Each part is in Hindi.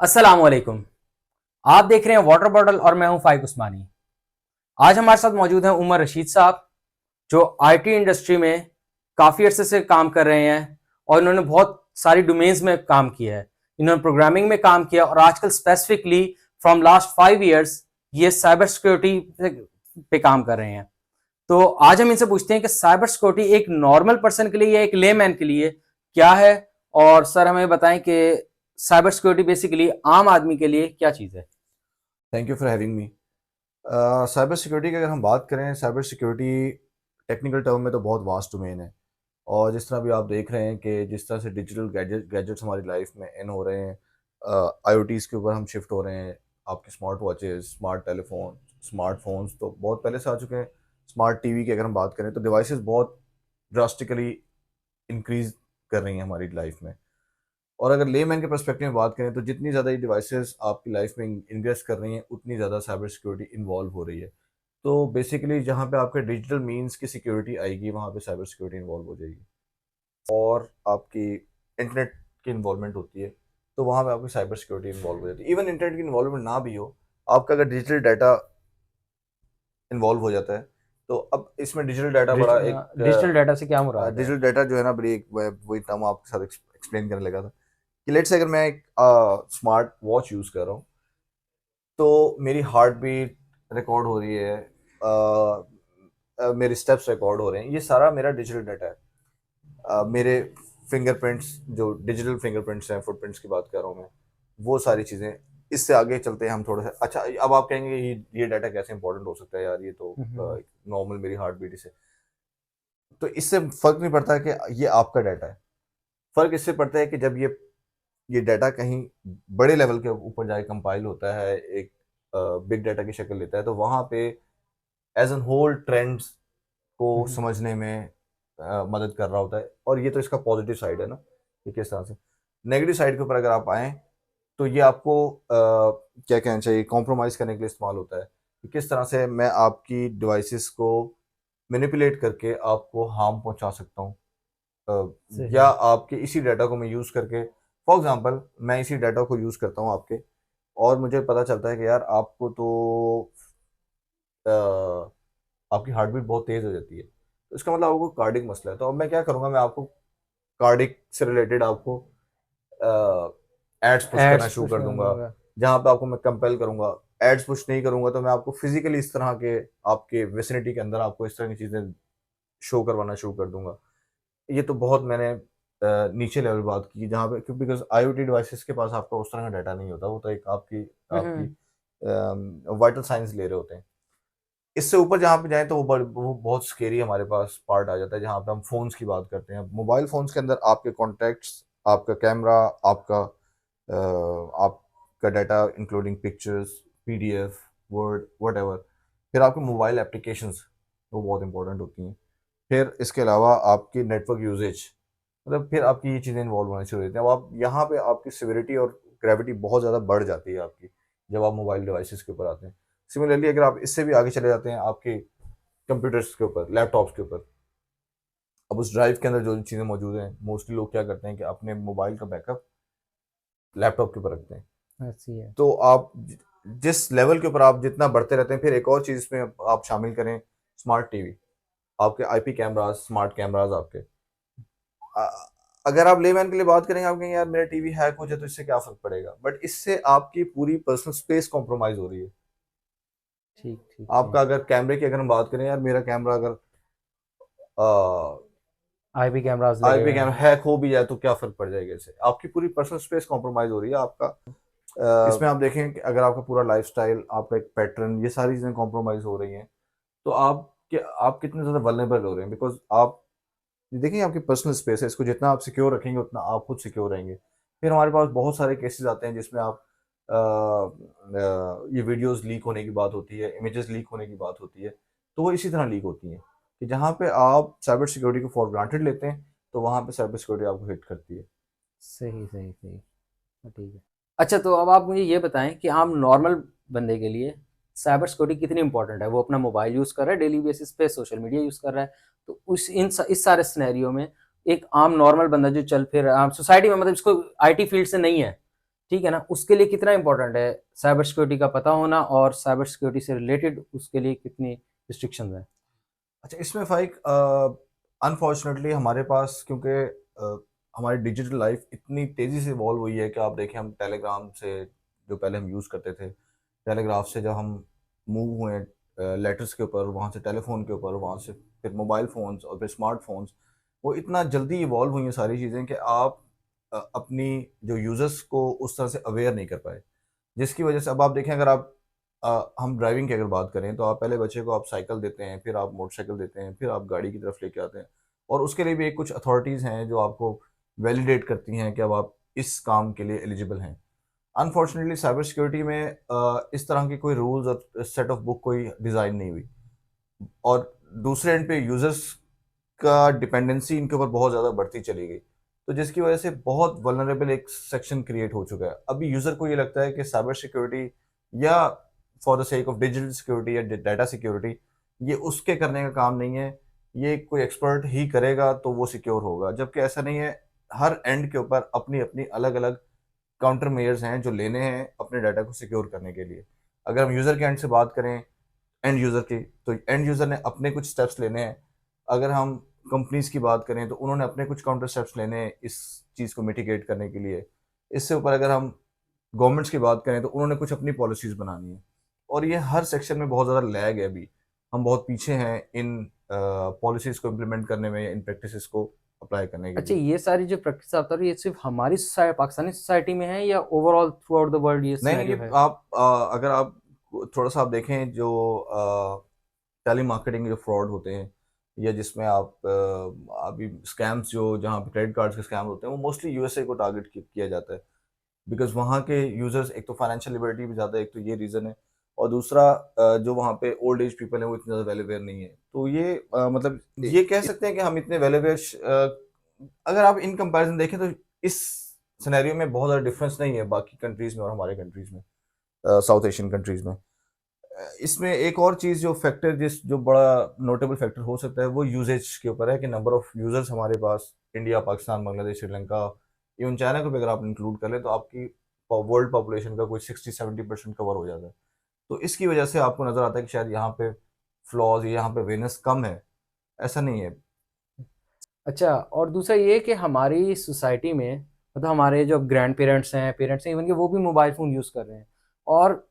अस्सलामुअलैकुम। आप देख रहे हैं वाटर बॉटल और मैं हूं फाइक उस्मानी। आज हमारे साथ मौजूद हैं उमर रशीद साहब, जो आईटी इंडस्ट्री में काफ़ी अरसे से काम कर रहे हैं और इन्होंने बहुत सारी डोमेन्स में काम किया है। इन्होंने प्रोग्रामिंग में काम किया और आजकल स्पेसिफिकली फ्रॉम लास्ट 5 ईयर्स ये साइबर सिक्योरिटी पे काम कर रहे हैं। तो आज हम इनसे पूछते हैं कि साइबर सिक्योरिटी एक नॉर्मल पर्सन के लिए या एक लेमैन के लिए क्या है। और सर हमें बताएं कि साइबर सिक्योरिटी बेसिकली आम आदमी के लिए क्या चीज़ है। Thank you for having me. Cyber security की अगर हम बात करें, साइबर सिक्योरिटी टेक्निकल टर्म में तो बहुत वास्ट डोमेन है। और जिस तरह भी आप देख रहे हैं कि जिस तरह से डिजिटल गैजेट्स हमारी लाइफ में इन हो रहे हैं, आईओटीज़ के ऊपर हम शिफ्ट हो रहे हैं। आपके smart watches, smart telephone, smartphones तो बहुत पहले से आ चुके हैं। स्मार्ट टीवी की अगर हम बात करें तो डिवाइसेस बहुत ड्रास्टिकली इंक्रीज कर रही हैं हमारी लाइफ में। और अगर लेमैन के पर्सपेक्टिव में बात करें तो जितनी ज़्यादा ये डिवाइसेस आपकी लाइफ में इन्वेस्ट कर रही हैं, उतनी ज़्यादा साइबर सिक्योरिटी इन्वॉल्व हो रही है। तो बेसिकली जहाँ पे आपके डिजिटल मीन्स की सिक्योरिटी आएगी, वहाँ पे साइबर सिक्योरिटी इन्वॉल्व हो जाएगी। और आपकी इंटरनेट की इन्वॉल्वमेंट होती है, तो वहाँ पे आपकी साइबर सिक्योरिटी इन्वॉल्व हो जाती है। इवन इंटरनेट की इन्वॉल्वमेंट ना भी हो, आपका अगर डिजिटल डाटा इन्वॉल्व हो जाता है, तो अब इसमें डिजिटल डाटा बड़ा एक डिजिटल डाटा से क्या मुराद है? डिजिटल डाटा जो है ना, बड़ी एक वही टर्म आपके साथ एक्सप्लेन करने लगा था कि लेट्स से अगर मैं एक स्मार्ट वॉच यूज़ कर रहा हूँ, तो मेरी हार्ट बीट रिकॉर्ड हो रही है, मेरे स्टेप्स रिकॉर्ड हो रहे हैं, ये सारा मेरा डिजिटल डाटा है। मेरे फिंगरप्रिंट्स, जो डिजिटल फिंगरप्रिंट्स हैं, फुटप्रिंट्स की बात कर रहा हूँ मैं, वो सारी चीज़ें। इससे आगे चलते हैं हम थोड़ा सा। अच्छा, अब आप कहेंगे ये डाटा कैसे इंपॉर्टेंट हो सकता है यार, ये तो हम्म। नॉर्मल मेरी हार्ट बीट से। तो इससे फ़र्क नहीं पड़ता कि ये आपका डाटा है। फ़र्क इससे पड़ता है कि जब ये डाटा कहीं बड़े लेवल के ऊपर जाके कंपाइल होता है, एक बिग डाटा की शक्ल लेता है, तो वहाँ पे एज एन होल ट्रेंड्स को हम्म। समझने में मदद कर रहा होता है। और ये तो इसका पॉजिटिव साइड है ना, कि किस तरह से। नेगेटिव साइड के ऊपर अगर आप आएँ, तो ये आपको क्या कहना चाहिए, कॉम्प्रोमाइज़ करने के लिए इस्तेमाल होता है कि किस तरह से मैं आपकी डिवाइसेस को मैनिपुलेट करके आपको हार्म पहुंचा सकता हूँ। या सही। आपके इसी डाटा को मैं यूज़ करके, फॉर एग्जांपल मैं इसी डाटा को यूज़ करता हूँ आपके, और मुझे पता चलता है कि यार आपको तो आपकी हार्ट बीट बहुत तेज़ हो जाती है, तो इसका मतलब आपको कार्डिक मसला है। तो अब मैं क्या करूँगा, मैं आपको कार्डिक से रिलेटेड आपको एड्स पुश करना एड्स शुरू पुश कर दूंगा, होगा। जहाँ पे आपको मैं कंपेल करूंगा। एड्स पुश नहीं करूंगा तो मैं आपको फिजिकली इस तरह के, आपके विसिनिटी के अंदर आपको इस तरह की चीज़ें शो करवाना शुरू कर दूंगा। ये तो बहुत मैंने नीचे लेवल बात की, जहाँ पे क्योंकि बिकॉज आईओटी डिवाइसेस के पास आपका उस तरह का डाटा नहीं होता, वो तो एक आपकी आपकी हम्म। वाइटल साइंस ले रहे होते हैं। इससे ऊपर जहाँ पे जाएँ तो वो बहुत स्केरी हमारे पास पार्ट आ जाता है, जहाँ पे हम फ़ोन्स की बात करते हैं। मोबाइल फ़ोन्स के अंदर आपके कॉन्टैक्ट्स, आपका कैमरा, आपका आपका data including pictures, PDF, word, whatever. फिर आपके मोबाइल एप्लीकेशंस, वो बहुत इंपॉर्टेंट होती हैं। फिर इसके अलावा आपकी नेटवर्क यूज़ेज, मतलब फिर आपकी ये चीज़ें इन्वॉल्व होना शुरू हो जाती हैं। अब आप यहाँ पे आपकी सिवियरिटी और ग्रेविटी बहुत ज़्यादा बढ़ जाती है आपकी, जब आप मोबाइल डिवाइसेज़ के ऊपर आते हैं। सिमिलरली अगर आप इससे भी आगे चले जाते हैं आपके कंप्यूटर्स के ऊपर, लैपटॉप्स के ऊपर, अब उस ड्राइव के अंदर जो चीज़ें मौजूद हैं, मोस्टली लोग क्या करते हैं कि अपने मोबाइल का बैकअप लैपटॉप के ऊपर रखते हैं। ऐसी है। तो आप जिस लेवल के ऊपर आप जितना बढ़ते रहते हैं, फिर एक और चीज़ इसमें आप शामिल करें, स्मार्ट टीवी, आपके आईपी कैमरास, स्मार्ट कैमरास आपके। अगर आप लेमैन के लिए बात करेंगे, आप कहेंगे यार मेरा टीवी हैक हो जाए तो इससे क्या फ़र्क पड़ेगा, बट इससे आपकी पूरी पर्सनल स्पेस कॉम्प्रोमाइज़ हो रही है। ठीक ठीक आपका ठीक। अगर कैमरे की अगर हम बात करें, यार मेरा कैमरा अगर आईपी कैमरास लगे आईपी हुए कैमरा हैं। हैक हो भी जाए तो क्या फ़र्क पड़ जाएगा इससे? आपकी पूरी पर्सनल स्पेस कॉम्प्रोमाइज़ हो रही है आपका। इसमें आप देखें कि अगर आपका पूरा लाइफ़स्टाइल, आपका एक पैटर्न, ये सारी चीज़ें कॉम्प्रोमाइज़ हो रही हैं, तो आप कितने ज़्यादा वल्नरेबल हो रहे हैं, बिकॉज़ आप देखिए आपकी पर्सनल स्पेस है, इसको जितना आप सिक्योर रखेंगे उतना आप खुद सिक्योर रहेंगे। फिर हमारे पास बहुत सारे केसेस आते हैं जिसमें आप ये वीडियोस लीक होने की बात होती है, इमेजेस लीक होने की बात होती है, तो वो इसी तरह लीक होती हैं कि जहाँ पे आप साइबर सिक्योरिटी को फॉर ग्रांटेड लेते हैं, तो वहाँ पे साइबर सिक्योरिटी आपको हिट करती है। सही सही सही। हाँ, ठीक है। अच्छा, तो अब आप मुझे ये बताएं कि आम नॉर्मल बंदे के लिए साइबर सिक्योरिटी कितनी इंपॉर्टेंट है। वो अपना मोबाइल यूज़ कर रहा है डेली बेसिस पे, सोशल मीडिया यूज़ कर रहा है। तो इस सारे सिनेरियो में एक आम नॉर्मल बंदा जो चल फिर आम सोसाइटी में, मतलब इसको आईटी फील्ड से नहीं है, ठीक है ना, उसके लिए कितना इंपॉर्टेंट है साइबर सिक्योरिटी का पता होना, और साइबर सिक्योरिटी से रिलेटेड उसके लिए कितनी रिस्ट्रिक्शंस हैं? अच्छा, इसमें फ़ाइक अनफॉर्चुनेटली हमारे पास, क्योंकि हमारी डिजिटल लाइफ इतनी तेज़ी से इवॉल्व हुई है कि आप देखें, हम टेलीग्राम से, जो पहले हम यूज़ करते थे, टेलीग्राफ से जब हम मूव हुए लेटर्स के ऊपर, वहाँ से टेलीफोन के ऊपर, वहाँ से फिर मोबाइल फ़ोन्स और फिर स्मार्टफोन्स, वो इतना जल्दी इवॉल्व हुई हैं सारी चीज़ें कि आप अपनी जो यूज़र्स को उस तरह से अवेयर नहीं कर पाए, जिसकी वजह से अब आप देखें, अगर आप हम ड्राइविंग की अगर बात करें, तो आप पहले बच्चे को आप साइकिल देते हैं, फिर आप मोटरसाइकिल देते हैं, फिर आप गाड़ी की तरफ लेके आते हैं, और उसके लिए भी एक कुछ अथॉरिटीज़ हैं जो आपको वैलिडेट करती हैं कि अब आप इस काम के लिए एलिजिबल हैं। अनफॉर्चुनेटली साइबर सिक्योरिटी में इस तरह की कोई रूल्स और सेट ऑफ बुक कोई डिज़ाइन नहीं हुई, और दूसरे एंड पे यूज़र्स का डिपेंडेंसी इनके ऊपर बहुत ज़्यादा बढ़ती चली गई। तो जिसकी वजह से बहुत वल्नरेबल एक सेक्शन क्रिएट हो चुका है। अभी यूज़र को ये लगता है कि साइबर सिक्योरिटी, या for the sake of digital security या डाटा सिक्योरिटी, ये उसके करने का काम नहीं है। ये कोई एक्सपर्ट ही करेगा तो वो सिक्योर होगा। जबकि ऐसा नहीं है। हर एंड के ऊपर अपनी-अपनी अलग-अलग काउंटर मेजर्स हैं जो लेने हैं अपने डाटा को सिक्योर करने के लिए। अगर हम यूज़र के एंड से बात करें, एंड यूज़र की, तो एंड यूज़र ने अपने कुछ स्टेप्स लेने हैं। अगर हम कंपनीज़ की बात करें, तो उन्होंने अपने कुछ काउंटर स्टेप्स लेने हैं इस चीज़ को मिटिगेट करने के लिए। इससे ऊपर अगर हम गवर्नमेंट्स की बात करें, तो उन्होंने कुछ अपनी पॉलिसीज़ बनानी है, और ये हर सेक्शन में बहुत ज़्यादा लैग है अभी। हम बहुत पीछे हैं इन पॉलिसीज़ को इम्प्लीमेंट करने में, इन प्रैक्टिसेस को अप्लाई करने के अच्छा, लिए। ये सारी जो प्रैक्टिस आप बता रहे हो, ये सिर्फ हमारी पाकिस्तानी सोसाइटी में है या overall through out the world ये नहीं, नहीं, सिनेरियो ये है? आप अगर आप थोड़ा-सा आप देखें, जो टेलीमार्केटिंग जो फ्रॉड होते हैं, या जिसमें आप अभी स्कैम्स, जो जहाँ पे क्रेडिट कार्ड्स के स्कैम होते हैं, वो मोस्टली यूएसए को टारगेट किया जाता है। बिकॉज़ वहाँ के यूज़र्स, एक तो फाइनेंशियल लिबर्टी भी ज़्यादा है, एक तो ये रीज़न है, और दूसरा जो वहाँ पे ओल्ड एज पीपल हैं, वो इतने ज़्यादा वेल अवेयर नहीं है। तो ये मतलब ये कह सकते हैं कि हम इतने वेल अवेयर अगर आप इन कंपैरिज़न देखें, तो इस सिनेरियो में बहुत ज़्यादा डिफरेंस नहीं है बाकी कंट्रीज़ में और हमारे कंट्रीज़ में, साउथ एशियन कंट्रीज़ में। इसमें एक और चीज़, जो फैक्टर, जो बड़ा नोटेबल फैक्टर हो सकता है, वो यूसेज के ऊपर है कि नंबर ऑफ यूजर्स हमारे पास India, Pakistan, Bangladesh, Sri Lanka, even China को भी अगर आप इंक्लूड कर लें, तो आपकी वर्ल्ड पॉपुलेशन का कोई 60-70% कवर हो जाता है। तो इसकी वजह से आपको नज़र आता है कि शायद यहाँ पे फ्लॉज, यहाँ पे अवेयरनेस कम है। ऐसा नहीं है। अच्छा, और दूसरा ये कि हमारी सोसाइटी में मतलब हमारे जो ग्रैंड पेरेंट्स हैं, पेरेंट्स हैं, इवन के वो भी मोबाइल फ़ोन यूज़ कर रहे हैं। और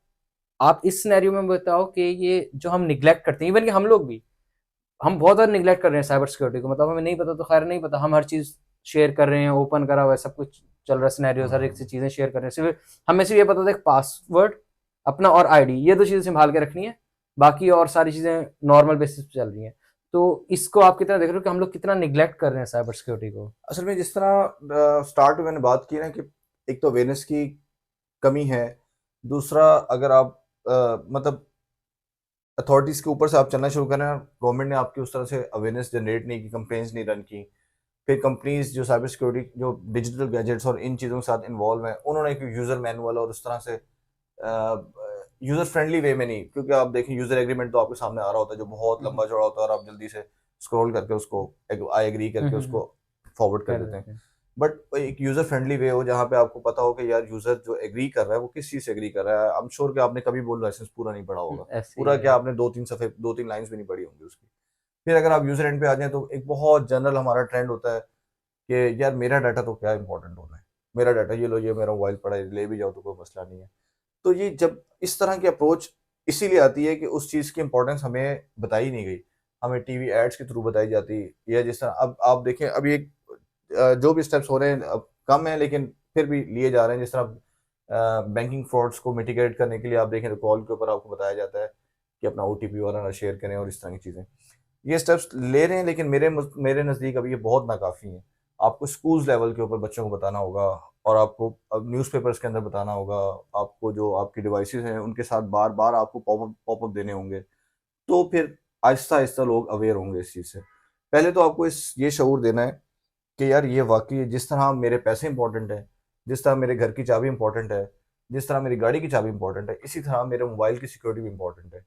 आप इस सिनेरियो में बताओ कि ये जो हम निग्लेक्ट करते हैं, इवन कि हम लोग भी, हम बहुत ज़्यादा निग्लेक्ट कर रहे हैं साइबर सिक्योरिटी को। मतलब हमें नहीं पता तो खैर नहीं पता, हम हर चीज़ शेयर कर रहे हैं, ओपन करा हुआ है, सब कुछ चल रहा है, सिनेरियो हर एक हाँ। से चीज़ें शेयर कर रहे हैं। सिर्फ हमें सिर्फ ये पता था कि पासवर्ड अपना और आईडी, ये 2 चीज़ें सँभाल के रखनी है, बाकी और सारी चीज़ें नॉर्मल बेसिस पे चल रही हैं। तो इसको आप कितना देख रहे हो कि हम लोग कितना निग्लेक्ट कर रहे हैं साइबर सिक्योरिटी को? असल में जिस तरह स्टार्ट में मैंने बात की ना, कि एक तो अवेयरनेस की कमी है, दूसरा अगर आप मतलब अथॉरिटीज़ के ऊपर से आप चलना शुरू करें, गवर्नमेंट ने आपकी उस तरह से अवेयरनेस जनरेट नहीं की, कंपेन्स नहीं रन की। फिर कंपनीज़ जो साइबर सिक्योरिटी, जो डिजिटल गैजेट्स और इन चीज़ों के साथ इन्वॉल्व हैं, उन्होंने एक यूज़र मैनुअल और उस तरह से यूज़र फ्रेंडली वे में नहीं, क्योंकि आप देखें, यूज़र एग्रीमेंट तो आपके सामने आ रहा होता है, जो बहुत हुँ, हुँ। लंबा चौड़ा होता है, और आप जल्दी से स्क्रॉल करके उसको आई एग्री हुँ, करके हुँ, उसको हुँ। फॉरवर्ड कर कर देते हैं। देते हैं। बट एक यूज़र फ्रेंडली वे हो, जहाँ पे आपको पता हो कि यार, यूज़र जो एग्री कर रहा है, वो किस चीज़ से एग्री कर रहा है। आई एम श्योर कि आपने कभी वो लाइसेंस पूरा नहीं पढ़ा होगा। ऐसे ही पूरा है। क्या, आपने 2-3 सफ़े, 2-3 लाइन्स भी नहीं पढ़ी होंगी उसकी। फिर अगर आप यूज़र एंड पे आ जाएँ, तो एक बहुत जनरल हमारा ट्रेंड होता है कि यार, मेरा डाटा तो क्या इम्पोर्टेंट होना है। मेरा डाटा ये लो, ये मेरा मोबाइल पड़ा है, ले भी जाओ तो कोई मसला नहीं है। तो ये जब इस तरह की अप्रोच इसीलिए आती है कि उस चीज़ की इम्पोर्टेंस हमें बताई नहीं गई। हमें टीवी एड्स के थ्रू बताई जाती, या जिस तरह अब आप देखें, अभी एक जो भी स्टेप्स हो रहे हैं, अब कम है, लेकिन फिर भी लिए जा रहे हैं। जिस तरह बैंकिंग फ्रॉड्स को मिटिगेट करने के लिए आप देखें, तो कॉल के ऊपर आपको बताया जाता है कि अपना ओटीपी वगैरह ना शेयर करें, और इस तरह की चीज़ें। ये स्टेप्स ले रहे हैं, लेकिन मेरे नज़दीक अभी ये बहुत नाकाफ़ी हैं। आपको स्कूल्स लेवल के ऊपर बच्चों को बताना होगा, और आपको अब न्यूज़पेपर्स के अंदर बताना होगा। आपको जो आपकी डिवाइसेज़ हैं, उनके साथ बार-बार आपको पॉपअप देने होंगे। तो फिर आहिस्ता-आहिस्ता लोग अवेयर होंगे इस चीज़ से। पहले तो आपको इस ये शऊर देना है कि यार, ये वाक़ई जिस तरह मेरे पैसे इम्पोर्टेंट हैं, जिस तरह मेरे घर की चाबी इम्पोर्टेंट है, जिस तरह मेरी गाड़ी की चाबी इम्पोर्टेंट है, इसी तरह मेरे मोबाइल की सिक्योरिटी भी इम्पोर्टेंट है।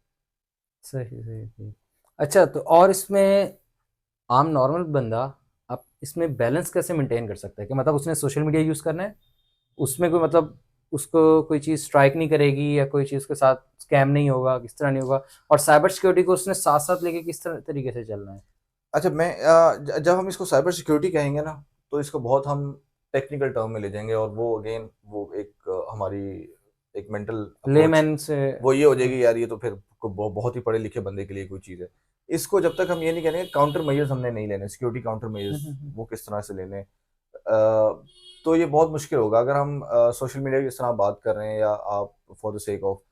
सही, सही, सही। अच्छा, तो और इसमें आम नॉर्मल बंदा अब इसमें बैलेंस कैसे मेंटेन कर सकता है कि मतलब उसने सोशल मीडिया यूज़ करना है, उसमें कोई मतलब उसको कोई चीज़ स्ट्राइक नहीं करेगी या कोई चीज़ उसके साथ स्कैम नहीं होगा, किस तरह नहीं होगा, और साइबर सिक्योरिटी को उसने साथ साथ लेके किस तरह तरीके से चलना है? अच्छा, मैं जब हम इसको साइबर सिक्योरिटी कहेंगे ना, तो इसको बहुत हम टेक्निकल टर्म में ले जाएंगे, और वो अगेन वो एक हमारी एक मेंटल अप्रोच लेमैन से। वो ये हो जाएगी, यार ये तो फिर बहुत ही पढ़े लिखे बंदे के लिए कोई चीज़ है। इसको जब तक हम ये नहीं करेंगे काउंटर मेजर्स हमने नहीं लेने, सिक्योरिटी काउंटर मेजर्स वो किस तरह से लेने, तो ये बहुत मुश्किल होगा अगर हम सोशल मीडिया की इस तरह बात कर रहे हैं, या आप फॉर द सेक ऑफ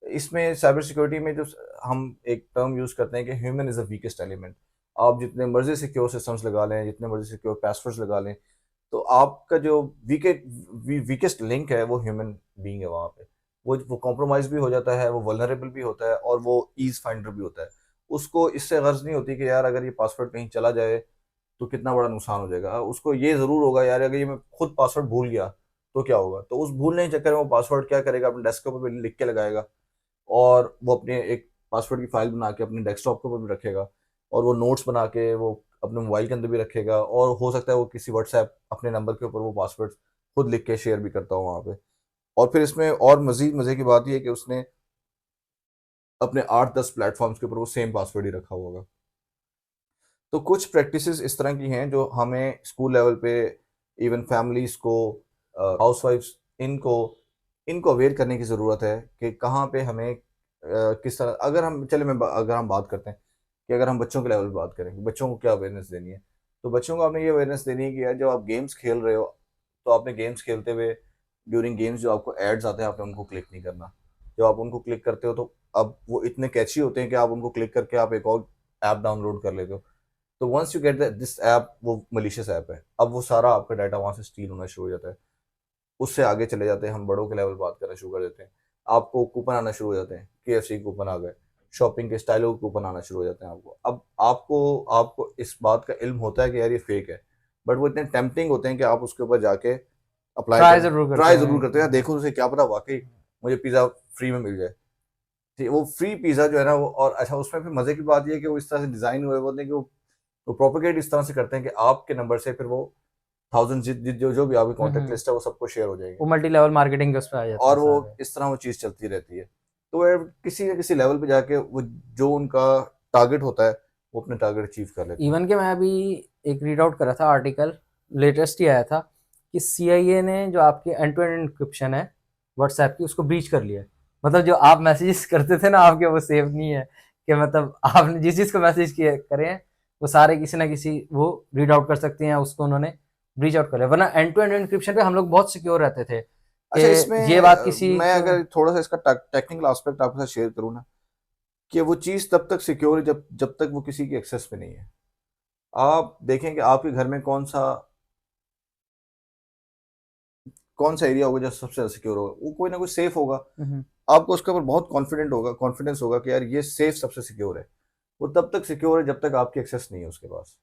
इसमें साइबर सिक्योरिटी में जो हम एक टर्म यूज करते हैं कि human is the weakest element. आप जितने मर्जी सिक्योर सिस्टम्स लगा लें, जितने मर्जी सिक्योर पासवर्ड्स लगा लें, तो आपका जो वीकेस्ट लिंक है वो ह्यूमन बीइंग है वहाँ पे। वो कॉम्प्रोमाइज भी हो जाता है, वो वल्नरेबल भी होता है, और वो ईज फाइंडर भी होता है। उसको इससे गर्ज नहीं होती कि यार अगर ये पासवर्ड कहीं चला जाए तो कितना बड़ा नुकसान हो जाएगा। उसको ये ज़रूर होगा, यार अगर ये मैं खुद पासवर्ड भूल गया तो क्या होगा। तो उस भूलने के चक्कर में वो पासवर्ड क्या करेगा, अपने डेस्कटॉप पे लिख के लगाएगा, और वो अपने एक पासवर्ड की फाइल बना के अपने डेस्कटॉप के ऊपर भी रखेगा, और वो नोट्स बना के वो अपने मोबाइल के अंदर भी रखेगा, और हो सकता है वो किसी व्हाट्सएप अपने नंबर के ऊपर वो पासवर्ड खुद लिख के शेयर भी करता हो वहाँ पे। और फिर इसमें और मजीद मज़े की बात यह है कि उसने अपने 8-10 प्लेटफॉर्म्स के ऊपर वो सेम पासवर्ड ही रखा हुआ होगा। तो कुछ प्रैक्टिसेस इस तरह की हैं जो हमें स्कूल लेवल पे, इवन फैमिलीज़ को, हाउसवाइफ्स, इनको इनको अवेयर करने की ज़रूरत है कि कहाँ पे हमें किस तरह, अगर हम बात करते हैं कि अगर हम बच्चों के लेवल पे बात करें कि बच्चों को क्या अवेयरनेस देनी है, तो बच्चों को आपने ये अवेयरनेस देनी है कि यार जब आप गेम्स खेल रहे हो, तो आपने गेम्स खेलते हुए ड्यूरिंग गेम्स जो आपको एड्स आते हैं आपने उनको क्लिक नहीं करना। जब आप उनको क्लिक करते हो तो अब वो इतने कैची होते हैं कि आप उनको क्लिक करके आप एक और ऐप डाउनलोड कर लेते हो। तो once you get this app, वो मलिशियस ऐप है, अब वो सारा आपका डाटा वहां से स्टील होना शुरू हो जाता है। उससे आगे चले जाते हैं, हम बड़ों के लेवल बात करना शुरू कर देते हैं। आपको कूपन आना शुरू हो जाते हैं, KFC कूपन आ गए, शॉपिंग के स्टाइलों के कूपन आना शुरू हो जाते हैं आपको। अब आपको आपको इस बात का इल्म होता है कि यार ये फेक है, बट वो इतने टेम्पटिंग होते हैं कि आप उसके ऊपर जाके अप्लाई ट्राई करना जरूर करते ट्राई जरूर करते हैं, यार हैं। देखो उसे क्या पता वाकई मुझे पिज़्ज़ा फ्री में मिल जाए। ठीक, वो फ्री पिज़्ज़ा जो है ना वो, और अच्छा उसमें फिर मजे की बात ये है कि वो इस तरह से डिजाइन हुए होते हैं कि वो प्रोपेगेट इस तरह से करते हैं कि आपके नंबर से फिर वो थाउजेंड जो भी आपकी कॉन्टेक्ट लिस्ट है वो सबको शेयर हो जाएगी, वो मल्टी लेवल मार्केटिंग के उस पे आ जाते हैं और वो सारे। इस तरह वो चीज़ चलती रहती है। तो यार किसी न किसी लेवल पे जाके वो जो उनका टारगेट होता है वो अपने टारगेट अचीव कर लेते हैं। इवन के मैं अभी एक रीड आउट कर रहा था आर्टिकल, लेटेस्ट ही आया था कि CIA ने जो आपकी एंड टू एंड एन्क्रिप्शन है व्हाट्सएप की उसको ब्रीच कर लिया है। मतलब जो आप मैसेजेस करते थे ना आपके, वो सेव नहीं है, कि मतलब आपने जिस चीज़ को मैसेज किए करे हैं वो सारे किसी ना किसी वो रीड आउट कर सकते हैं, उसको उन्होंने ब्रीच आउट कर लिया। वरना एंड टू एंड एन्क्रिप्शन पे हम लोग बहुत सिक्योर रहते थे अच्छा, कि ये इसमें बात किसी मैं को। अगर थोड़ा सा इसका टेक्निकल एस्पेक्ट आपके साथ शेयर करूँ ना, कि वो चीज़ तब तक सिक्योर है जब जब तक वो किसी की एक्सेस में नहीं है। आप देखें कि आपके घर में कौन सा एरिया होगा जो सबसे ज़्यादा सिक्योर होगा, वो कोई ना कोई सेफ होगा। आपको उसके ऊपर बहुत कॉन्फिडेंस होगा कि यार ये सेफ सबसे सिक्योर है। वो तब तक सिक्योर है जब तक आपकी एक्सेस नहीं है उसके पास।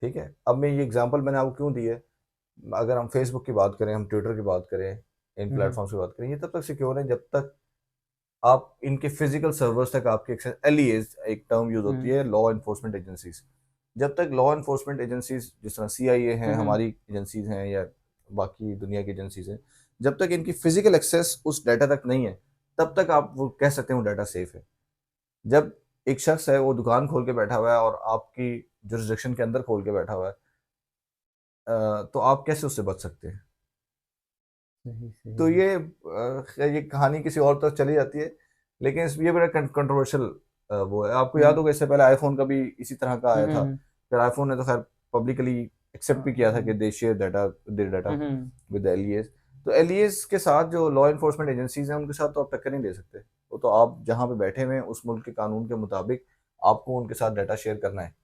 ठीक है, अब मैं ये एग्जांपल मैंने आपको क्यों दी है, अगर हम फेसबुक की बात करें, हम ट्विटर की बात करें, इन प्लेटफॉर्म्स की बात करें, ये तब तक सिक्योर है जब तक आप इनके फिजिकल सर्वर्स तक आपकी एक्सेस, LEAs एक टर्म यूज होती है, लॉ एनफोर्समेंट एजेंसीज। जब तक लॉ एनफोर्समेंट एजेंसीज जिस तरह CIA हैं, हमारी एजेंसीज हैं, या बाकी दुनिया की एजेंसीज हैं, जब तक इनकी फिजिकल एक्सेस उस डाटा तक नहीं है, तब तक आप वो कह सकते हैं वो डाटा सेफ है। जब एक शख्स है वो दुकान खोल के बैठा हुआ है और आपकी जुरिस्डिक्शन के अंदर खोल के बैठा हुआ है, तो आप कैसे उससे बच सकते हैं। सही सही। तो ये कहानी किसी और तरफ चली जाती है, लेकिन ये बड़ा कंट्रोवर्शियल वो है। आपको याद होगा इससे पहले आईफोन का भी इसी तरह का आया था, फिर आईफोन ने तो खैर पब्लिकली एक्सेप्ट भी किया था कि दे शेयर डाटा विद LEAs। तो LEAs के साथ जो लॉ एनफोर्समेंट एजेंसीज हैं उनके साथ तो आप टक्कर नहीं दे सकते। वो तो आप जहाँ पे बैठे हुए हैं उस मुल्क के कानून के मुताबिक आपको उनके साथ डाटा शेयर करना है।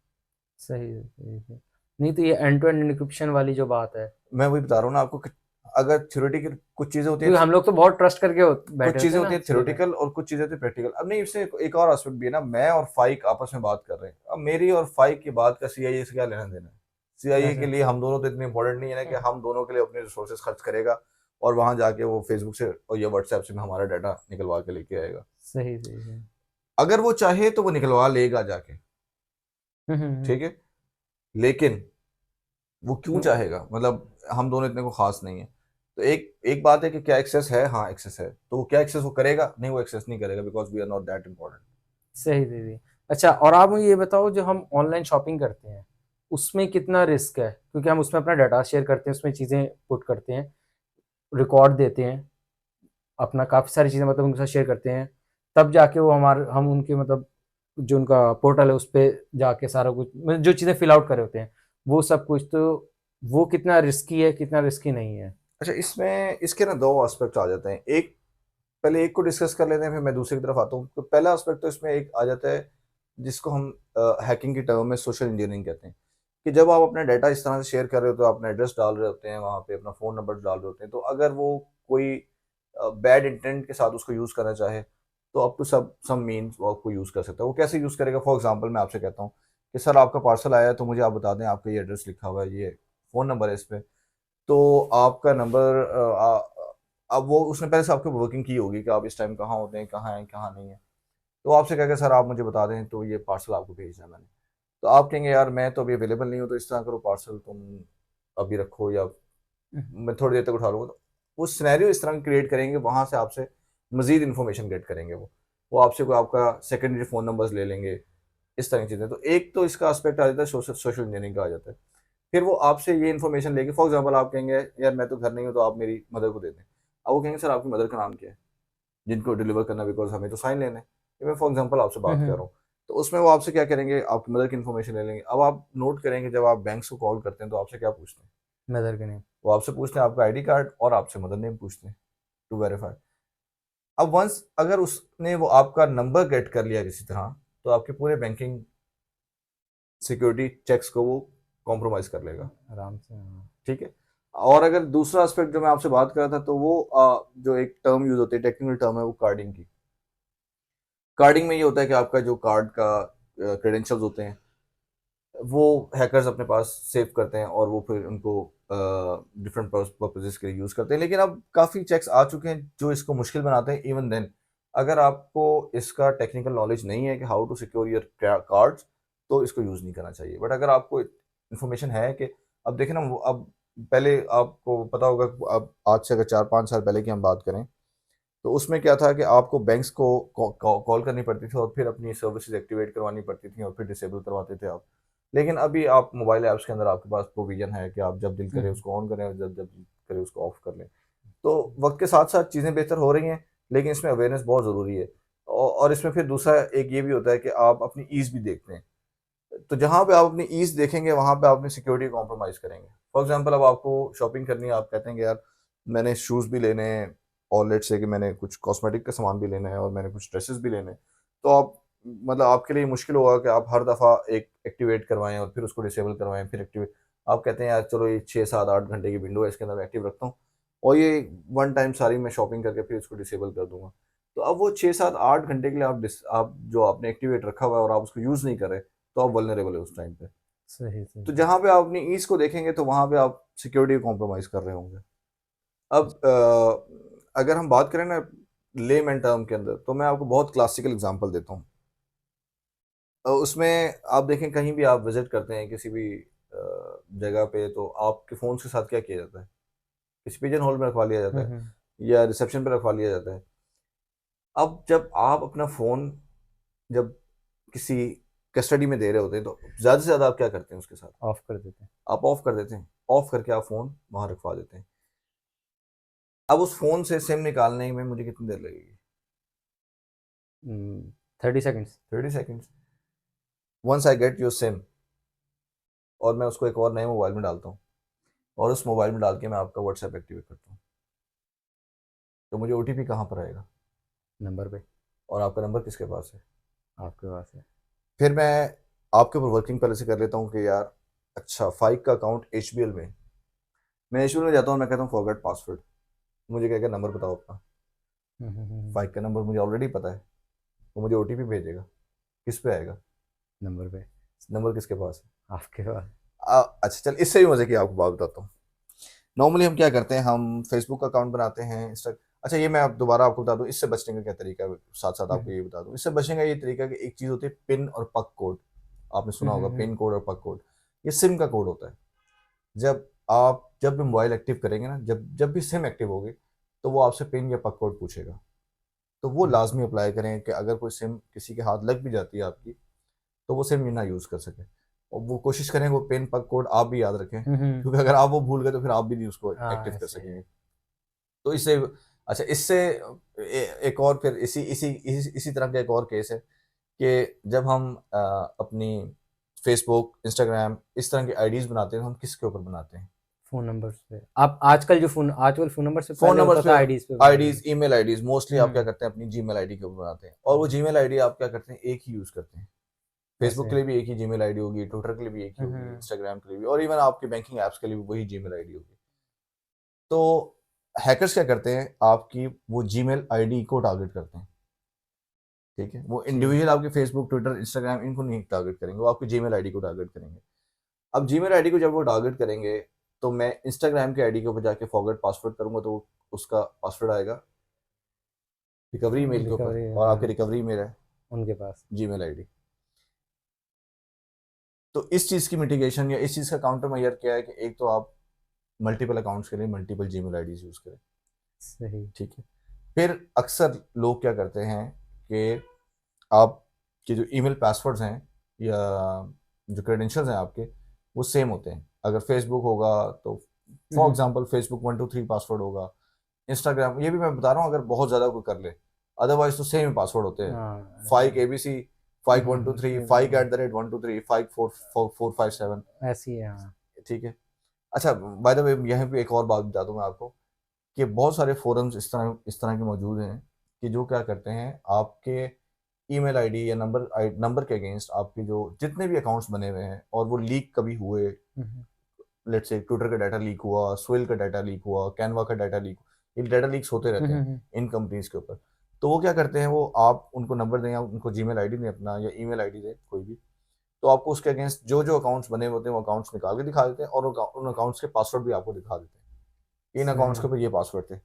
सही है, सही है। नहीं तो ये एंड टू एंड एन्क्रिप्शन वाली जो बात है, मैं वही बता रहा हूँ ना आपको कि अगर थ्योरेटिकल कुछ चीज़ें होती हैं, क्योंकि हम लोग तो बहुत ट्रस्ट करके बैठे कुछ होते चीजें हैं होती ना है चीज़ों पे। थ्योरेटिकल और कुछ चीजें होती है प्रैक्टिकल। अब नहीं, इससे एक और एस्पेक्ट भी है ना, मैं और फाइक आपस में बात कर रहे हैं, अब मेरी और फाइक की बात का CIA से क्या लेना देना है। CIA के अच्छा। लिए हम दोनों तो इतने इंपॉर्टेंट नहीं है ना कि हम दोनों के लिए अपने रिसोर्सेज खर्च करेगा और वहां जाके वो फेसबुक से और या व्हाट्सएप से हमारा डाटा निकलवा के लेके आएगा। सही सही है। अगर वो चाहे तो वो निकलवा लेगा जाके, हम्म। ठीक है, लेकिन वो क्यों हम्म। चाहेगा, मतलब हम दोनों इतने को खास नहीं है। तो एक एक बात है कि क्या एक्सेस है, हाँ एक्सेस है, तो वो क्या एक्सेस वो करेगा, नहीं वो एक्सेस नहीं करेगा, because we are not that important. सही दीदी। अच्छा, और आप मुझे ये बताओ, जो हम ऑनलाइन शॉपिंग करते हैं उसमें कितना रिस्क है? क्योंकि हम उसमें अपना डाटा शेयर करते हैं, उसमें चीज़ें पुट करते हैं, रिकॉर्ड देते हैं अपना, काफ़ी सारी चीज़ें मतलब उनके साथ शेयर करते हैं, तब जाके वो हमारे हम उनके मतलब जो उनका पोर्टल है उस पे जाके सारा कुछ मतलब जो चीज़ें फिल आउट करे होते हैं वो सब कुछ, तो वो कितना रिस्की है, कितना रिस्की नहीं है? अच्छा, इसमें इसके ना दो एस्पेक्ट आ जाते हैं। एक, पहले एक को डिस्कस कर लेते हैं, फिर मैं दूसरी की तरफ आता हूँ। तो पहला एस्पेक्ट तो इसमें एक आ जाता है जिसको हम हैकिंग की टर्म में सोशल इंजीनियरिंग कहते हैं, कि जब आप अपना डाटा इस तरह से शेयर कर रहे होते हो, अपना एड्रेस डाल रहे होते हैं वहाँ पे, अपना फ़ोन नंबर डाल रहे होते हैं, तो अगर वो कोई बैड इंटेंट के साथ उसको यूज़ करना चाहे, तो अप टू सब सम मीन्स वो आपको यूज़ कर सकता है। वो कैसे यूज़ करेगा? फॉर एग्जांपल मैं आपसे कहता हूँ कि सर आपका पार्सल आया है, तो मुझे आप बता दें आपका ये एड्रेस लिखा हुआ है, ये फ़ोन नंबर है इस पे, तो आपका नंबर अब वो उसने पहले से आपको वर्किंग की होगी कि आप इस टाइम कहाँ होते हैं, कहाँ हैं, कहाँ नहीं है। तो वो आपसे कहेगा सर आप मुझे बता दें, तो ये पार्सल आपको भेजना है मैंने। तो आप कहेंगे यार मैं तो अभी अवेलेबल नहीं हूँ, तो इस तरह करो पार्सल तुम अभी रखो, या मैं थोड़ी देर तक उठा लूँगा। तो वो सिनेरियो इस तरह क्रिएट करेंगे, वहाँ से आपसे मज़ीद इन्फॉर्मेशन गेट करेंगे वो आपसे कोई आपका सेकेंडरी फ़ोन नंबर्स ले लेंगे, इस तरह की चीज़ें। तो एक तो इसका एस्पेक्ट आ जाता है, सोशल सोशल इंजीनियरिंग का आ जाता है। फिर वो आपसे ये इन्फॉर्मेशन लेके, फॉर एग्जांपल आप कहेंगे यार मैं तो घर नहीं हूँ, तो आप मेरी मदर को दे दें। अब वो कहेंगे सर आपकी मदर का नाम क्या है जिनको डिलीवर करना, बिकॉज हमें तो साइन लेना है। ये मैं फॉर एग्जांपल आपसे हुँ, बात कर रहा हुँ। हूँ। तो उसमें वो आपसे क्या करेंगे, आपकी मदर की इन्फॉर्मेशन ले लेंगे। अब आप नोट करेंगे जब आप बैंक को कॉल करते हैं तो आपसे क्या पूछते हैं? मदर के नेम। वो आपसे पूछते हैं आपका आईडी कार्ड, और आपसे मदर नेम पूछते हैं टू वेरीफाई। अब वंस अगर उसने वो आपका नंबर गेट कर लिया किसी तरह, तो आपके पूरे बैंकिंग सिक्योरिटी चेक्स को वो कॉम्प्रोमाइज कर लेगा। आराम से, हाँ। ठीक है। और अगर दूसरा एस्पेक्ट जो मैं आपसे बात कर रहा था, तो वो जो एक टर्म यूज होती है, टेक्निकल टर्म है, वो कार्डिंग की। कार्डिंग में ये होता है कि आपका जो कार्ड का क्रेडेंशियल्स होते हैं, वो हैकर्स अपने पास सेव करते हैं, और वो फिर उनको डिफरेंट पर्पजेस के लिए यूज़ करते हैं। लेकिन अब काफ़ी चेक्स आ चुके हैं जो इसको मुश्किल बनाते हैं। इवन देन, अगर आपको इसका टेक्निकल नॉलेज नहीं है कि how to secure your cards, तो इसको यूज़ नहीं करना चाहिए। बट अगर आपको इन्फॉर्मेशन है कि, अब देखें ना, अब पहले आपको पता होगा, अब आज से अगर 4-5 साल पहले की हम बात करें, तो उसमें क्या था कि आपको बैंक्स को कॉल करनी पड़ती थी, और फिर अपनी सर्विसेज एक्टिवेट करवानी पड़ती थी, और फिर डिसेबल करवाते थे आप। लेकिन अभी आप मोबाइल ऐप्स के अंदर आपके पास प्रोविजन है कि आप जब दिल हुँ, करे हुँ। उसको ऑन करें, और जब जब दिल करे उसको ऑफ कर लें। तो वक्त के साथ साथ चीज़ें बेहतर हो रही हैं, लेकिन इसमें अवेयरनेस बहुत ज़रूरी है। और इसमें फिर दूसरा एक ये भी होता है कि आप अपनी ईज़ भी देखते हैं। तो जहाँ पे आप अपनी ईज़ देखेंगे, वहाँ पे आप अपनी सिक्योरिटी कॉम्प्रोमाइज़ करेंगे। फॉर एग्जांपल, अब आपको शॉपिंग करनी है, आप कहते हैं कि यार मैंने शूज़ भी लेने हैं, और लेट्स से कि मैंने कुछ कॉस्मेटिक का सामान भी लेना है, और मैंने कुछ ड्रेसेस भी लेने हैं। तो आप, मतलब आपके लिए मुश्किल होगा कि आप हर दफ़ा एक एक्टिवेट करवाएँ और फिर उसको डिसेबल करवाएँ, फिर एक्टिवेट। आप कहते हैं यार चलो ये 6, 7, 8 घंटे की विंडो है, इसके अंदर मैं एक्टिव रखता हूँ, और ये वन टाइम सारी मैं शॉपिंग करके फिर इसको डिसेबल कर दूँगा। तो अब वो 6, 7, 8 घंटे के लिए आप जो आपने एक्टिवेट रखा हुआ है और आप उसको यूज़ नहीं कर रहे, तो आप वल्नरेबल है उस टाइम पे। सही, तो सही। जहाँ पे आप अपनी ईज़ को देखेंगे, तो वहाँ पे आप सिक्योरिटी को कॉम्प्रोमाइज़ कर रहे होंगे। अब अगर हम बात करें ना लेमैन टर्म के अंदर, तो मैं आपको बहुत क्लासिकल एग्जांपल देता हूँ। उसमें आप देखें, कहीं भी आप विज़िट करते हैं किसी भी जगह पे, तो आपके फ़ोन के साथ क्या किया जाता है? किसी पिजन होल में रखवा लिया जाता हुँ, है, हुँ। या रिसेप्शन पे रखवा लिया जाता है। अब जब आप अपना फ़ोन जब किसी कस्टडी में दे रहे होते हैं, तो ज़्यादा से ज़्यादा आप क्या करते हैं उसके साथ? ऑफ कर देते हैं। आप ऑफ कर देते हैं। ऑफ करके आप फ़ोन वहाँ रखवा देते हैं। अब उस फ़ोन से सिम निकालने में मुझे कितनी देर लगेगी? 30 seconds. 30 seconds. Once I get your SIM, और मैं उसको एक और नए मोबाइल में डालता हूँ, और उस मोबाइल में डाल के मैं आपका व्हाट्सएप एक्टिवेट करता हूँ, तो मुझे ओटीपी कहाँ पर आएगा? नंबर पे और आपका नंबर किसके पास है? आपके पास है। फिर मैं आपके ऊपर वर्किंग पहले से कर लेता हूँ कि यार, अच्छा, फाइक का अकाउंट एचबीएल में, मैं एचबीएल में जाता हूँ, मैं कहता हूँ फॉरगेट पासवर्ड। मुझे क्या क्या नंबर बताओ अपना। हुँ, हुँ, हुँ, हुँ। फाइक का नंबर मुझे ऑलरेडी पता है, वो मुझे ओटीपी भेजेगा। किस पे आएगा? नंबर पे नंबर किसके पास है? आपके पास। अच्छा, चल इससे भी मजे की आपको बात बताता हूँ। नॉर्मली हम क्या करते हैं, हम फेसबुक का अकाउंट बनाते हैं, इंस्टा। अच्छा, ये मैं अब दोबारा आपको बता दूं इससे बचने का क्या तरीका है, साथ साथ हुँ, आपको हुँ। ये बता दूं इससे बचने का ये तरीका कि एक चीज़ होती है पिन और पक कोड। आपने हुँ, सुना हुँ, होगा हुँ। पिन कोड और पक कोड। ये सिम का कोड होता है। जब आप जब भी मोबाइल एक्टिव करेंगे ना, जब जब भी सिम एक्टिव होगी, तो वो आपसे पिन या पक कोड पूछेगा। तो वो लाजमी अप्लाई करें कि अगर कोई सिम किसी के हाथ लग भी जाती है आपकी, तो वो सिम ना यूज़ कर सके। और वो कोशिश करें वो पिन पक कोड आप भी याद रखें, हम्म। क्योंकि अगर आप वो भूल गए तो फिर आप भी नहीं उसको एक्टिव हाँ कर ऐसे ही है। सकेंगे। तो इससे, अच्छा, इससे एक और फिर इसी तरह का एक और केस है कि जब हम अपनी फेसबुक, इंस्टाग्राम इस तरह की आईडीज बनाते हैं, तो हम किसके ऊपर बनाते हैं? फोन नंबर्स पे आप आजकल फोन नंबर से फ़ोन पहले नंबर्स होता पे, था आईडीज पे बना रहे आईडीज़, हैं। ईमेल आईडीज़ मोस्टली आप क्या हम्म। करते हैं अपनी जीमेल आईडी के ऊपर बनाते हैं, और वो जीमेल आईडी आप क्या करते हैं, एक ही यूज़ करते हैं। फेसबुक ऐसे। के लिए भी एक ही जीमेल आईडी होगी, ट्विटर के लिए भी एक ही होगी, हम्म। इंस्टाग्राम के लिए भी, और इवन आपके बैंकिंग ऐप्स के लिए भी वही जीमेल आईडी होगी। तो हैकर्स क्या करते हैं, आपकी वो जीमेल आईडी को टारगेट करते हैं, ठीक है? वो जी। इंडिविजुअल आपके फेसबुक, ट्विटर, इंस्टाग्राम इनको नहीं टारगेट करेंगे, वो आपकी जीमेल आईडी को टारगेट करेंगे। अब जीमेल आईडी को जब वो टारगेट करेंगे, तो मैं इंस्टाग्राम की आईडी के ऊपर जाके फॉरगेट पासवर्ड करूँगा, तो उसका पासवर्ड आएगा रिकवरी मेल के ऊपर, रिकवरी, और आपकी हाँ। रिकवरी मेल है उनके पास। Gmail ID. तो इस चीज़ की मिटिगेशन या इस चीज़ का काउंटर मेजर क्या है कि एक तो आप मल्टीपल अकाउंट्स के लिए मल्टीपल जीमेल आईडीज़ यूज़ करें, सही। ठीक है? फिर अक्सर लोग क्या करते हैं कि आपके जो ईमेल पासवर्ड्स हैं या जो क्रेडेंशियल्स हैं आपके, वो सेम होते हैं। अगर फेसबुक होगा तो for hmm. Example Facebook 123 password होगा, इंस्टाग्राम, ये भी मैं बता रहा हूँ अगर बहुत ज़्यादा कोई कर ले, अदरवाइज तो सेम ही पासवर्ड होते हैं। हाँ ऐसे फाइक ही। एबीसी, फाइक 123, फाइक सेम। एट द रेट 123, फाइक 457, ऐसी है, हाँ। ठीक है? अच्छा, बाय द वे यहाँ पे एक और बात बता दूँ मैं आपको कि बहुत सारे फोरम्स इस तरह के मौजूद हैं कि जो क्या करते हैं, आपके ईमेल आईडी या नंबर के अगेंस्ट आपके जो जितने भी अकाउंट्स बने हुए हैं और वो लीक कभी हुए, हम्म। लेट्स से ट्विटर का डाटा लीक हुआ, स्विल का डाटा लीक हुआ, कैनवा का डाटा लीक, ये डाटा लीक्स होते रहते हैं हम्म। इन कंपनीज के ऊपर। तो वो क्या करते हैं, वो आप उनको नंबर दें या उनको जीमेल आईडी दें अपना, या ईमेल आईडी दें कोई भी, तो आपको उसके अगेंस्ट जो जो अकाउंट्स बने होते हैं वो अकाउंट्स निकाल के दिखा देते हैं, और उन अकाउंट्स के पासवर्ड भी आपको दिखा देते हैं, इन अकाउंट्स सही। के ऊपर ये पासवर्ड थे।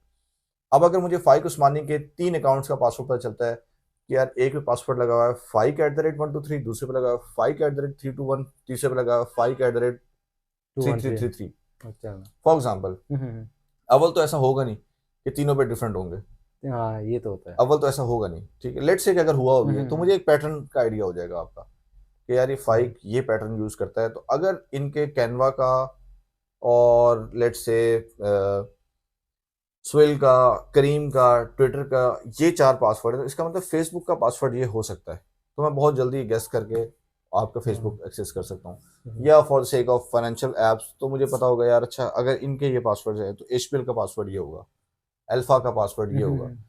अब अगर मुझे फाइक उस्मानी के 3 अकाउंट्स का पासवर्ड पता चलता है कि यार एक पे पासवर्ड लगा हुआ है फाइक एट द रेट 123, दूसरे पे लगा हुआ है फाइक एट द रेट 321, तीसरे पे लगा हुआ है फाइक at the rate two three one three three three three अच्छा। For example, hmm. अव्वल तो ऐसा होगा नहीं कि तीनों पे डिफरेंट होंगे, हाँ ये तो होता है। अव्वल तो ऐसा होगा नहीं, ठीक है? लेट्स से कि अगर हुआ भी है तो हम्म। मुझे एक पैटर्न का आइडिया हो जाएगा आपका कि यार ये सही। फाइक ये पैटर्न यूज करता है, तो अगर इनके कैनवा का और लेट्स से स्विल का, करीम का, ट्विटर का ये 4 पासवर्ड है, तो इसका मतलब फेसबुक का पासवर्ड ये हो सकता है। तो मैं बहुत जल्दी गेस करके आपका हाँ फेसबुक एक्सेस कर सकता हूँ, सही। या for the sake of financial apps तो मुझे पता होगा यार, अच्छा अगर इनके ये पासवर्ड है तो एचपीएल का पासवर्ड ये होगा, अल्फा का पासवर्ड ये होगा। हम्म।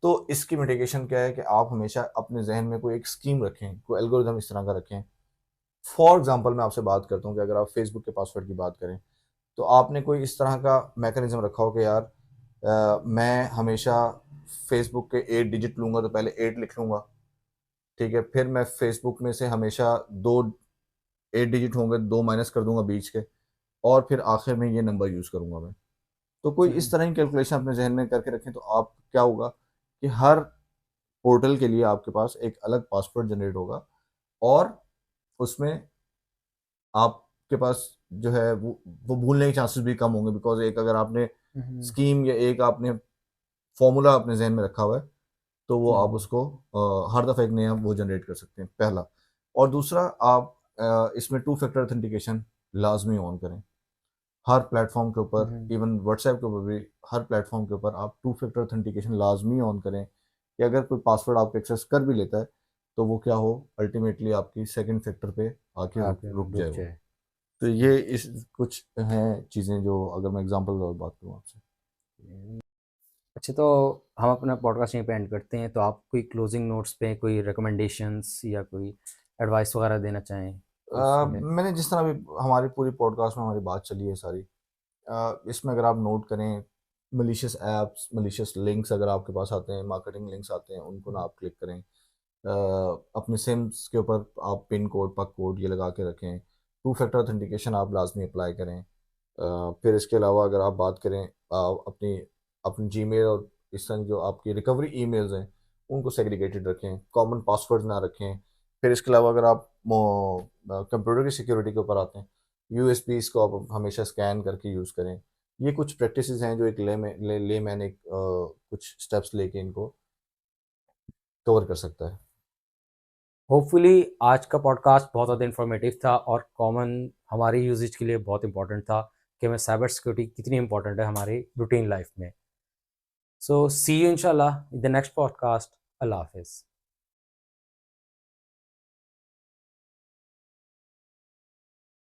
तो इसकी मिटिगेशन क्या है कि आप हमेशा अपने जहन में कोई एक स्कीम रखें, कोई एल्गोरिदम इस तरह का रखें। फॉर एग्जाम्पल मैं आपसे बात करता हूँ कि अगर आप फेसबुक के पासवर्ड की बात करें, तो आपने कोई इस तरह का मैकेनिज्म रखा हो कि यार मैं हमेशा फेसबुक के 8 डिजिट लूंगा, तो पहले 8 लिख लूंगा, ठीक है? फिर मैं फेसबुक में से हमेशा दो 8 डिजिट होंगे, 2 माइनस कर दूंगा बीच के, और फिर आखिर में ये नंबर यूज़ करूंगा मैं। तो कोई इस तरह की कैलकुलेशन अपने जहन में करके रखें, तो आप क्या होगा कि हर पोर्टल के लिए आपके पास एक अलग पासवर्ड जनरेट होगा, और उसमें आपके पास जो है वो भूलने के चांसेस भी कम होंगे, बिकॉज एक अगर आपने हम्म। स्कीम या एक आपने फॉर्मूला अपने जहन में रखा हुआ है, तो वो आप हम्म। उसको हर दफ़ा एक नया वो जनरेट कर सकते हैं, पहला। और दूसरा, आप इसमें टू फैक्टर ऑथेंटिकेशन लाजमी ऑन करें हर प्लेटफॉर्म के ऊपर, हम्म। इवन व्हाट्सएप के ऊपर भी, हर प्लेटफॉर्म के ऊपर आप टू फैक्टर ऑथेंटिकेशन लाजमी ऑन करें कि अगर कोई पासवर्ड आपको एक्सेस कर भी लेता है, तो वो क्या हो, अल्टीमेटली आपकी सेकंड फैक्टर पे आके रुक आके रुक रुक जाए वो। जाए। तो ये इस कुछ हैं चीज़ें जो अगर मैं एग्जांपल और बात करूँ आपसे। अच्छा, तो हम अपना पॉडकास्ट यहीं पे एंड करते हैं, तो आप कोई क्लोजिंग नोट्स पे कोई रिकमेंडेशंस या कोई एडवाइस वगैरह देना चाहें तो उसमें। मैंने जिस तरह भी हमारी पूरी पॉडकास्ट में हमारी बात चली है सारी, इसमें अगर आप नोट करें, मलिशियस ऐप्स, मलिशियस लिंक्स अगर आपके पास आते हैं, मार्केटिंग लिंक्स आते हैं, उनको ना आप क्लिक करें। अपने सिम्स के ऊपर आप पिन कोड, पक कोड ये लगा के रखें। टू फैक्टर ऑथेंटिकेशन आप लाजमी अप्लाई करें। फिर इसके अलावा अगर आप बात करें अपनी अपनी जीमेल और इस तरह की जो आपकी रिकवरी ईमेल्स हैं, उनको सेग्रीगेटेड रखें, कॉमन पासवर्ड ना रखें। फिर इसके अलावा अगर आप कंप्यूटर की सिक्योरिटी के ऊपर आते हैं, यूएसबीज़ को आप हमेशा स्कैन करके यूज़ करें। ये कुछ प्रैक्टिसेस हैं जो एक लेमैन एक कुछ स्टेप्स लेके इनको कवर कर सकता है। होपफुली आज का पॉडकास्ट बहुत ज़्यादा इन्फॉर्मेटिव था और कॉमन हमारी यूजेज के लिए बहुत इंपॉर्टेंट था कि हमें साइबर सिक्योरिटी कितनी इंपॉर्टेंट है हमारी रूटीन लाइफ में। सो सी यू इंशाल्लाह इन द नेक्स्ट पॉडकास्ट। अल्लाह हाफिज़।